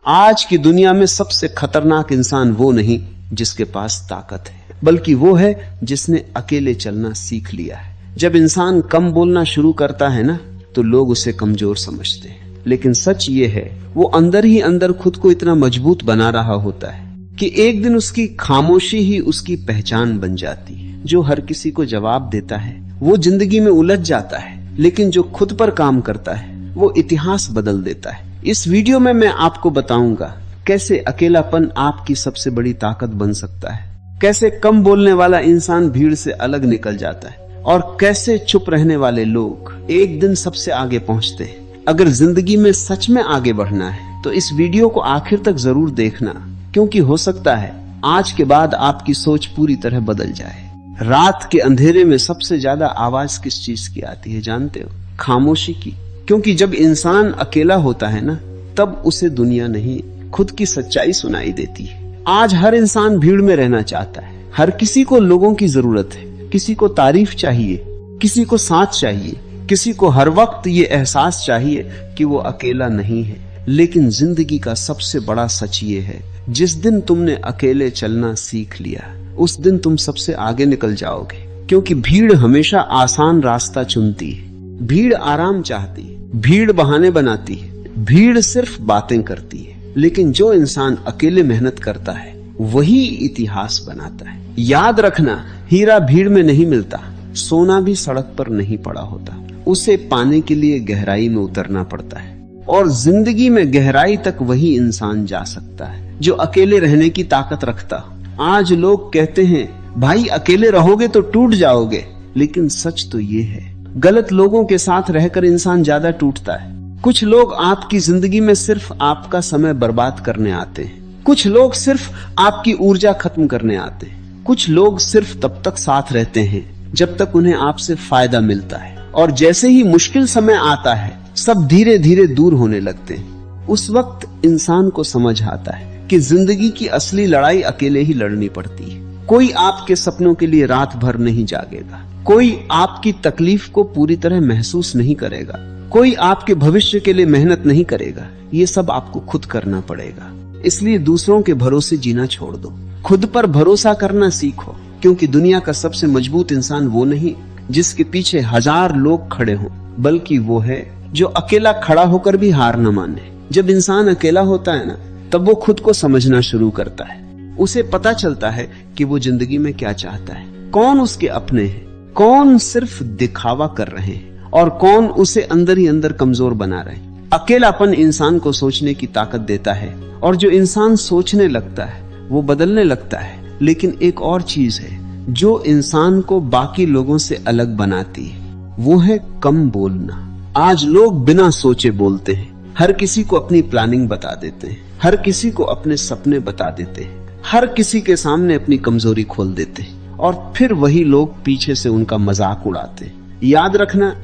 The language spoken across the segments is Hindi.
आज की दुनिया में सबसे खतरनाक इंसान वो नहीं जिसके पास ताकत है, बल्कि वो है जिसने अकेले चलना सीख लिया है। जब इंसान कम बोलना शुरू करता है ना, तो लोग उसे कमजोर समझते हैं, लेकिन सच ये है वो अंदर ही अंदर खुद को इतना मजबूत बना रहा होता है कि एक दिन उसकी खामोशी ही उसकी पहचान बन जाती है। जो हर किसी को जवाब देता है वो जिंदगी में उलझ जाता है, लेकिन जो खुद पर काम करता है वो इतिहास बदल देता है। इस वीडियो में मैं आपको बताऊंगा कैसे अकेलापन आपकी सबसे बड़ी ताकत बन सकता है, कैसे कम बोलने वाला इंसान भीड़ से अलग निकल जाता है, और कैसे चुप रहने वाले लोग एक दिन सबसे आगे पहुंचते हैं। अगर जिंदगी में सच में आगे बढ़ना है तो इस वीडियो को आखिर तक जरूर देखना, क्योंकि हो सकता है आज के बाद आपकी सोच पूरी तरह बदल जाए। रात के अंधेरे में सबसे ज्यादा आवाज किस चीज की आती है जानते हो? खामोशी की। क्योंकि जब इंसान अकेला होता है ना, तब उसे दुनिया नहीं खुद की सच्चाई सुनाई देती है। आज हर इंसान भीड़ में रहना चाहता है, हर किसी को लोगों की जरूरत है, किसी को तारीफ चाहिए, किसी को साथ चाहिए, किसी को हर वक्त ये एहसास चाहिए कि वो अकेला नहीं है। लेकिन जिंदगी का सबसे बड़ा सच ये है, जिस दिन तुमने अकेले चलना सीख लिया उस दिन तुम सबसे आगे निकल जाओगे। क्योंकि भीड़ हमेशा आसान रास्ता चुनती है, भीड़ आराम चाहती है, भीड़ बहाने बनाती है, भीड़ सिर्फ बातें करती है। लेकिन जो इंसान अकेले मेहनत करता है वही इतिहास बनाता है। याद रखना, हीरा भीड़ में नहीं मिलता, सोना भी सड़क पर नहीं पड़ा होता, उसे पाने के लिए गहराई में उतरना पड़ता है। और जिंदगी में गहराई तक वही इंसान जा सकता है जो अकेले रहने की ताकत रखता। आज लोग कहते हैं भाई अकेले रहोगे तो टूट जाओगे, लेकिन सच तो ये है गलत लोगों के साथ रहकर इंसान ज्यादा टूटता है। कुछ लोग आपकी जिंदगी में सिर्फ आपका समय बर्बाद करने आते हैं, कुछ लोग सिर्फ आपकी ऊर्जा खत्म करने आते हैं, कुछ लोग सिर्फ तब तक साथ रहते हैं जब तक उन्हें आपसे फायदा मिलता है, और जैसे ही मुश्किल समय आता है सब धीरे धीरे दूर होने लगते हैं। उस वक्त इंसान को समझ आता है कि जिंदगी की असली लड़ाई अकेले ही लड़नी पड़ती है। कोई आपके सपनों के लिए रात भर नहीं जागेगा, कोई आपकी तकलीफ को पूरी तरह महसूस नहीं करेगा, कोई आपके भविष्य के लिए मेहनत नहीं करेगा। ये सब आपको खुद करना पड़ेगा। इसलिए दूसरों के भरोसे जीना छोड़ दो, खुद पर भरोसा करना सीखो। क्योंकि दुनिया का सबसे मजबूत इंसान वो नहीं जिसके पीछे 1000 लोग खड़े हों, बल्कि वो है जो अकेला खड़ा होकर भी हार न माने। जब इंसान अकेला होता है ना, तब वो खुद को समझना शुरू करता है। उसे पता चलता है कि वो जिंदगी में क्या चाहता है, कौन उसके अपने हैं, कौन सिर्फ दिखावा कर रहे हैं, और कौन उसे अंदर ही अंदर कमजोर बना रहे हैं। अकेलापन इंसान को सोचने की ताकत देता है, और जो इंसान सोचने लगता है वो बदलने लगता है। लेकिन एक और चीज है जो इंसान को बाकी लोगों से अलग बनाती है, वो है कम बोलना। आज लोग बिना सोचे बोलते हैं, हर किसी को अपनी प्लानिंग बता देते हैं, हर किसी को अपने सपने बता देते हैं, हर किसी के सामने अपनी कमजोरी खोल देते हैं, और फिर वही लोग पीछे से उनका मजाक उड़ाते हैं। याद रखना,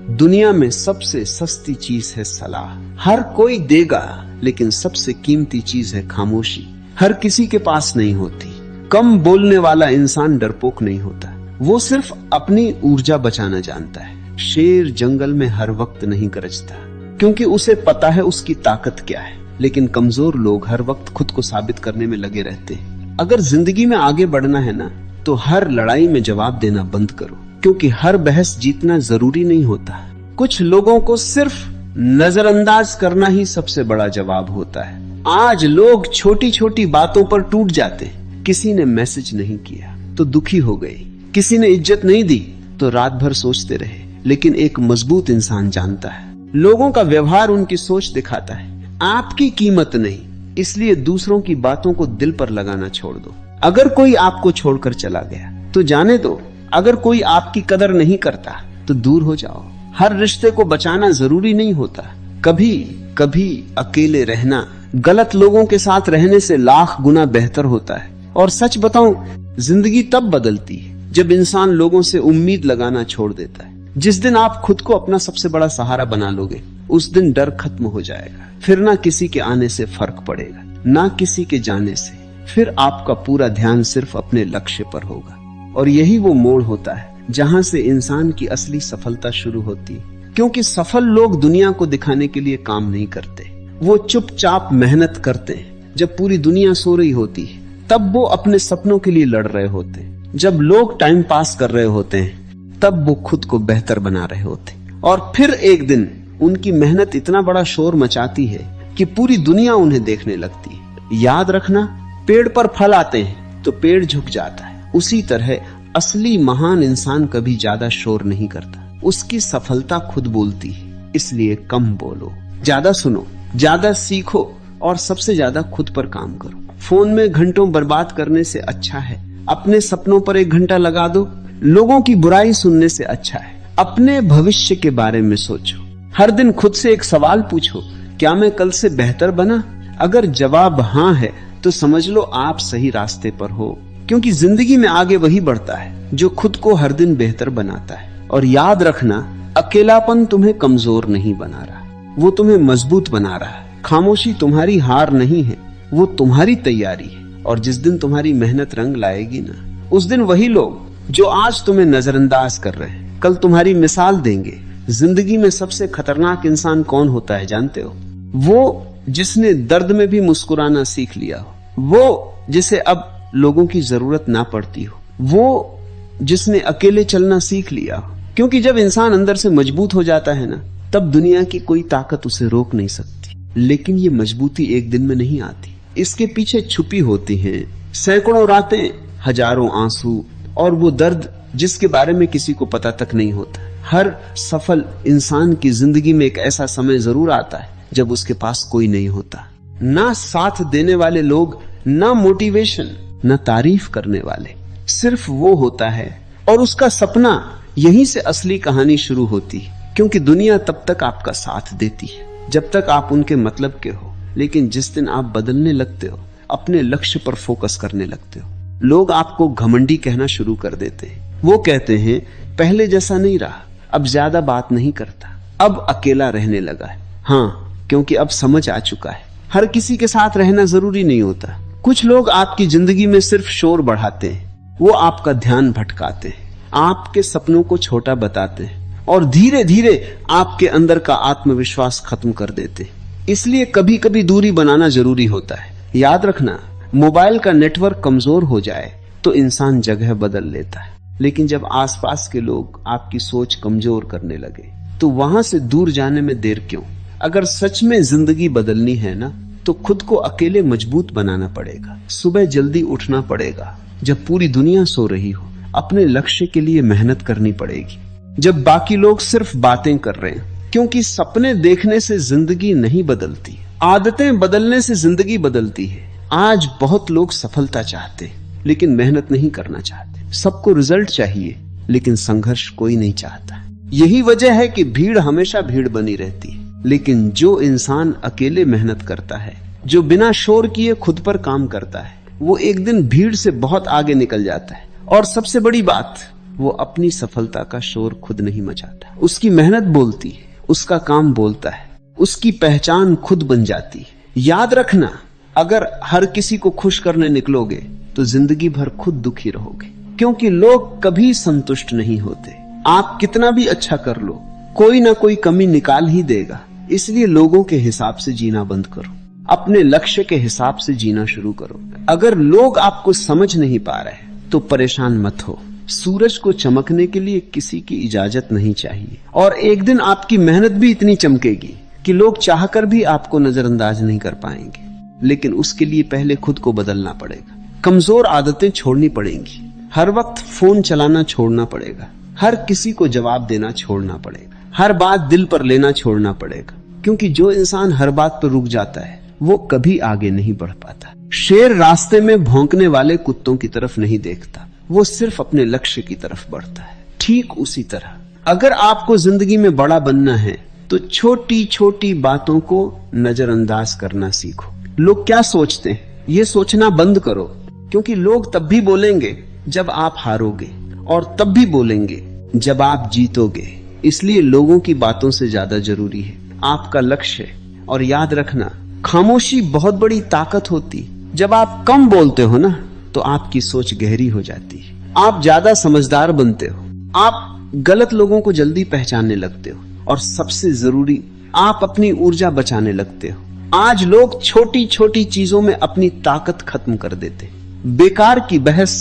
दुनिया में सबसे सस्ती चीज है सलाह। हर कोई देगा, लेकिन सबसे कीमती चीज है खामोशी। हर किसी के पास नहीं होती। कम बोलने वाला इंसान डरपोक नहीं होता, वो सिर्फ अपनी ऊर्जा बचाना जानता है। शेर जंगल में हर वक्त नहीं गरजता, क्योंकि उसे पता है उसकी ताकत क्या है। लेकिन कमजोर लोग हर वक्त खुद को साबित करने में लगे रहते हैं। अगर जिंदगी में आगे बढ़ना है ना, तो हर लड़ाई में जवाब देना बंद करो, क्योंकि हर बहस जीतना जरूरी नहीं होता। कुछ लोगों को सिर्फ नजरअंदाज करना ही सबसे बड़ा जवाब होता है। आज लोग छोटी छोटी बातों पर टूट जाते हैं। किसी ने मैसेज नहीं किया तो दुखी हो गए, किसी ने इज्जत नहीं दी तो रात भर सोचते रहे। लेकिन एक मजबूत इंसान जानता है, लोगों का व्यवहार उनकी सोच दिखाता है, आपकी कीमत नहीं। इसलिए दूसरों की बातों को दिल पर लगाना छोड़ दो। अगर कोई आपको छोड़कर चला गया तो जाने दो, अगर कोई आपकी कदर नहीं करता तो दूर हो जाओ। हर रिश्ते को बचाना जरूरी नहीं होता। कभी कभी अकेले रहना गलत लोगों के साथ रहने से लाख गुना बेहतर होता है। और सच बताऊं, जिंदगी तब बदलती है जब इंसान लोगों से उम्मीद लगाना छोड़ देता है। जिस दिन आप खुद को अपना सबसे बड़ा सहारा बना लोगे, उस दिन डर खत्म हो जाएगा। फिर ना किसी के आने से फर्क पड़ेगा, ना किसी के जाने से। फिर आपका पूरा ध्यान सिर्फ अपने लक्ष्य पर होगा। और यही वो मोड़ होता है जहां से इंसान की असली सफलता शुरू होती है। क्योंकि सफल लोग दुनिया को दिखाने के लिए काम नहीं करते, वो चुपचाप मेहनत करते हैं जब पूरी दुनिया सो रही होती है। तब वो अपने सपनों के लिए लड़ रहे होते हैं। जब लोग टाइम पास कर रहे होते हैं तब वो खुद को बेहतर बना रहे होते हैं। और फिर एक दिन उनकी मेहनत इतना बड़ा शोर मचाती है कि पूरी दुनिया उन्हें देखने लगती है। याद रखना, पेड़ पर फल आते हैं तो पेड़ झुक जाता है। उसी तरह असली महान इंसान कभी ज्यादा शोर नहीं करता, उसकी सफलता खुद बोलती है। इसलिए कम बोलो, ज्यादा सुनो, ज्यादा सीखो और सबसे ज्यादा खुद पर काम करो। फोन में घंटों बर्बाद करने से अच्छा है अपने सपनों पर 1 घंटा लगा दो। लोगों की बुराई सुनने से अच्छा है अपने भविष्य के बारे में सोचो। हर दिन खुद से एक सवाल पूछो, क्या मैं कल से बेहतर बना? अगर जवाब हाँ है तो समझ लो आप सही रास्ते पर हो, क्योंकि जिंदगी में आगे वही बढ़ता है जो खुद को हर दिन बेहतर बनाता है। और याद रखना, अकेलापन तुम्हें कमजोर नहीं बना रहा, वो तुम्हें मजबूत बना रहा है। खामोशी तुम्हारी हार नहीं है, वो तुम्हारी तैयारी है। और जिस दिन तुम्हारी मेहनत रंग लाएगी ना, उस दिन वही लोग जो आज तुम्हें नजरअंदाज कर रहे हैं कल तुम्हारी मिसाल देंगे। जिंदगी में सबसे खतरनाक इंसान कौन होता है जानते हो? वो जिसने दर्द में भी मुस्कुराना सीख लिया हो, वो जिसे अब लोगों की जरूरत ना पड़ती हो, वो जिसने अकेले चलना सीख लिया हो। क्योंकि जब इंसान अंदर से मजबूत हो जाता है ना, तब दुनिया की कोई ताकत उसे रोक नहीं सकती। लेकिन ये मजबूती एक दिन में नहीं आती, इसके पीछे छुपी होती हैं सैकड़ों रातें, हजारों आंसू और वो दर्द जिसके बारे में किसी को पता तक नहीं होता। हर सफल इंसान की जिंदगी में एक ऐसा समय जरूर आता है जब उसके पास कोई नहीं होता, ना साथ देने वाले लोग, ना मोटिवेशन, ना तारीफ करने वाले, सिर्फ वो होता है। और उसका सपना, यहीं से असली कहानी शुरू होती है। क्योंकि दुनिया तब तक आपका साथ देती है जब तक आप उनके मतलब के हो, लेकिन जिस दिन आप बदलने लगते हो, अपने लक्ष्य पर फोकस करने लगते हो, लोग आपको घमंडी कहना शुरू कर देते हैं। वो कहते हैं पहले जैसा नहीं रहा, अब ज्यादा बात नहीं करता, अब अकेला रहने लगा है। हाँ, क्योंकि अब समझ आ चुका है हर किसी के साथ रहना जरूरी नहीं होता। कुछ लोग आपकी जिंदगी में सिर्फ शोर बढ़ाते हैं, वो आपका ध्यान भटकाते हैं, आपके सपनों को छोटा बताते हैं और धीरे धीरे आपके अंदर का आत्मविश्वास खत्म कर देते हैं। इसलिए कभी कभी दूरी बनाना जरूरी होता है। याद रखना, मोबाइल का नेटवर्क कमजोर हो जाए तो इंसान जगह बदल लेता है, लेकिन जब आसपास के लोग आपकी सोच कमजोर करने लगे तो वहां से दूर जाने में देर क्यों? अगर सच में जिंदगी बदलनी है ना, तो खुद को अकेले मजबूत बनाना पड़ेगा। सुबह जल्दी उठना पड़ेगा जब पूरी दुनिया सो रही हो, अपने लक्ष्य के लिए मेहनत करनी पड़ेगी जब बाकी लोग सिर्फ बातें कर रहे हैं। क्योंकि सपने देखने से जिंदगी नहीं बदलती, आदतें बदलने से जिंदगी बदलती है। आज बहुत लोग सफलता चाहते हैं लेकिन मेहनत नहीं करना चाहते। सबको रिजल्ट चाहिए लेकिन संघर्ष कोई नहीं चाहता। यही वजह है कि भीड़ हमेशा भीड़ बनी रहती है, लेकिन जो इंसान अकेले मेहनत करता है, जो बिना शोर किए खुद पर काम करता है, वो एक दिन भीड़ से बहुत आगे निकल जाता है। और सबसे बड़ी बात, वो अपनी सफलता का शोर खुद नहीं मचाता। उसकी मेहनत बोलती है, उसका काम बोलता है, उसकी पहचान खुद बन जाती है। याद रखना, अगर हर किसी को खुश करने निकलोगे तो जिंदगी भर खुद दुखी रहोगे, क्योंकि लोग कभी संतुष्ट नहीं होते। आप कितना भी अच्छा कर लो, कोई ना कोई कमी निकाल ही देगा। इसलिए लोगों के हिसाब से जीना बंद करो, अपने लक्ष्य के हिसाब से जीना शुरू करो। अगर लोग आपको समझ नहीं पा रहे तो परेशान मत हो। सूरज को चमकने के लिए किसी की इजाजत नहीं चाहिए, और एक दिन आपकी मेहनत भी इतनी चमकेगी कि लोग चाहकर भी आपको नजरअंदाज नहीं कर पाएंगे। लेकिन उसके लिए पहले खुद को बदलना पड़ेगा। कमजोर आदतें छोड़नी पड़ेंगी, हर वक्त फोन चलाना छोड़ना पड़ेगा, हर किसी को जवाब देना छोड़ना पड़ेगा, हर बात दिल पर लेना छोड़ना पड़ेगा। क्योंकि जो इंसान हर बात पर रुक जाता है वो कभी आगे नहीं बढ़ पाता। शेर रास्ते में भौंकने वाले कुत्तों की तरफ नहीं देखता, वो सिर्फ अपने लक्ष्य की तरफ बढ़ता है। ठीक उसी तरह अगर आपको जिंदगी में बड़ा बनना है तो छोटी छोटी बातों को नजरअंदाज करना सीखो। लोग क्या सोचते हैं ये सोचना बंद करो, क्योंकि लोग तब भी बोलेंगे जब आप हारोगे और तब भी बोलेंगे जब आप जीतोगे। इसलिए लोगों की बातों से ज्यादा जरूरी है आपका लक्ष्य। और याद रखना, खामोशी बहुत बड़ी ताकत होती। जब आप कम बोलते हो ना तो आपकी सोच गहरी हो जाती है, आप ज्यादा समझदार बनते हो, आप गलत लोगों को जल्दी पहचानने लगते हो, और सबसे जरूरी, आप अपनी ऊर्जा बचाने लगते हो। आज लोग छोटी छोटी चीजों में अपनी ताकत खत्म कर देते। बेकार की बहस,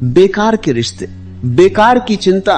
बेकार के रिश्ते, बेकार की चिंता।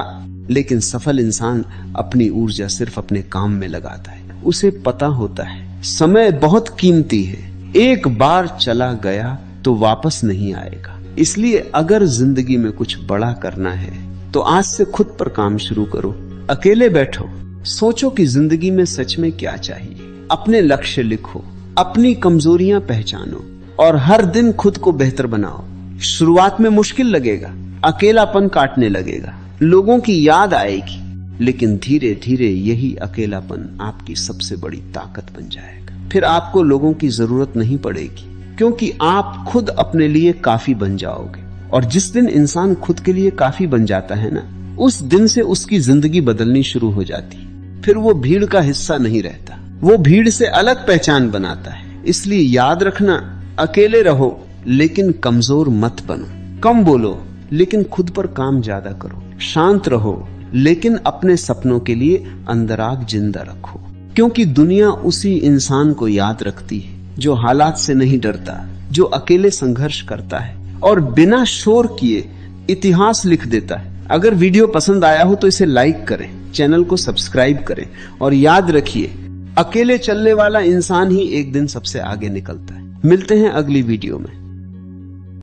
लेकिन सफल इंसान अपनी ऊर्जा सिर्फ अपने काम में लगाता है। उसे पता होता है समय बहुत कीमती है, एक बार चला गया तो वापस नहीं आएगा। इसलिए अगर जिंदगी में कुछ बड़ा करना है तो आज से खुद पर काम शुरू करो। अकेले बैठो, सोचो कि जिंदगी में सच में क्या चाहिए। अपने लक्ष्य लिखो, अपनी कमजोरियां पहचानो और हर दिन खुद को बेहतर बनाओ। शुरुआत में मुश्किल लगेगा, अकेलापन काटने लगेगा, लोगों की याद आएगी, लेकिन धीरे धीरे यही अकेलापन आपकी सबसे बड़ी ताकत बन जाएगा। फिर आपको लोगों की जरूरत नहीं पड़ेगी, क्योंकि आप खुद अपने लिए काफी बन जाओगे। और जिस दिन इंसान खुद के लिए काफी बन जाता है ना, उस दिन से उसकी जिंदगी बदलनी शुरू हो जाती है। फिर वो भीड़ का हिस्सा नहीं रहता, वो भीड़ से अलग पहचान बनाता है। इसलिए याद रखना, अकेले रहो लेकिन कमजोर मत बनो। कम बोलो लेकिन खुद पर काम ज्यादा करो। शांत रहो लेकिन अपने सपनों के लिए अंदर आग जिंदा रखो। क्योंकि दुनिया उसी इंसान को याद रखती है जो हालात से नहीं डरता, जो अकेले संघर्ष करता है और बिना शोर किए इतिहास लिख देता है। अगर वीडियो पसंद आया हो तो इसे लाइक करें, चैनल को सब्सक्राइब करें और याद रखिए, अकेले चलने वाला इंसान ही एक दिन सबसे आगे निकलता है। मिलते हैं अगली वीडियो में।